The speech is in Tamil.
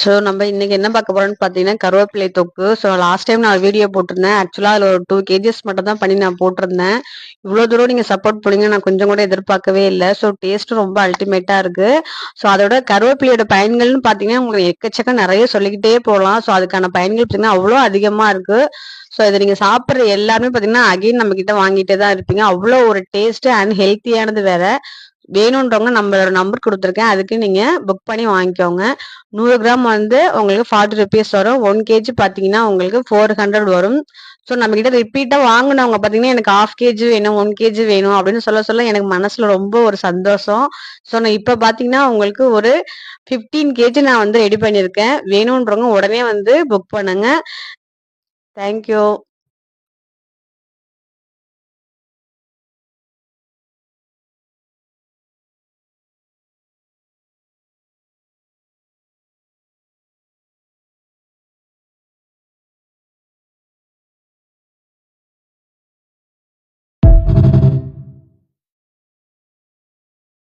ஸோ நம்ம இன்னைக்கு என்ன பார்க்க போறோம்னு பார்த்தீங்கன்னா கருவேப்பிலை தொக்கு. ஸோ லாஸ்ட் டைம் நான் வீடியோ போட்டிருந்தேன். ஆக்சுவலாக அதில் ஒரு 2 கேஜிஸ் மட்டும் தான் பண்ணி நான் போட்டிருந்தேன். இவ்வளோ தூரம் நீங்கள் சப்போர்ட் பண்ணீங்க நான் கொஞ்சம் கூட எதிர்பார்க்கவே இல்லை. ஸோ டேஸ்ட்டும் ரொம்ப அல்டிமேட்டாக இருக்கு. ஸோ அதோட கருவேப்பிலையோட பயன்கள்னு பார்த்தீங்கன்னா உங்களுக்கு எக்கச்சக்கம் நிறைய சொல்லிக்கிட்டே போகலாம். ஸோ அதுக்கான பயன்கள் பார்த்தீங்கன்னா அவ்வளோ அதிகமாக இருக்கு. ஸோ இதை நீங்கள் சாப்பிட்ற எல்லாருமே பார்த்தீங்கன்னா அகைன் நம்ம கிட்ட வாங்கிட்டே தான் இருப்பீங்க. அவ்வளோ ஒரு டேஸ்ட் அண்ட் ஹெல்த்தியானது வேற. வேணுன்றவங்க நம்மளோட நம்பர் கொடுத்துருக்கேன். அதுக்கு நீங்க புக் பண்ணி வாங்கிக்கோங்க. 100 கிராம் வந்து உங்களுக்கு 40 ருபீஸ் வரும். 1 கேஜி பார்த்தீங்கன்னா உங்களுக்கு 400 வரும். ஸோ நம்ம கிட்ட ரிப்பீட்டா வாங்கினவங்க பார்த்தீங்கன்னா எனக்கு 1/2 கேஜி வேணும், 1 கேஜி வேணும் அப்படின்னு சொல்ல சொல்ல எனக்கு மனசுல ரொம்ப ஒரு சந்தோஷம். ஸோ நான் இப்ப பார்த்தீங்கன்னா உங்களுக்கு ஒரு 15 கேஜி நான் வந்து ரெடி பண்ணியிருக்கேன். வேணுன்றவங்க உடனே வந்து புக் பண்ணுங்க. தேங்க்யூ.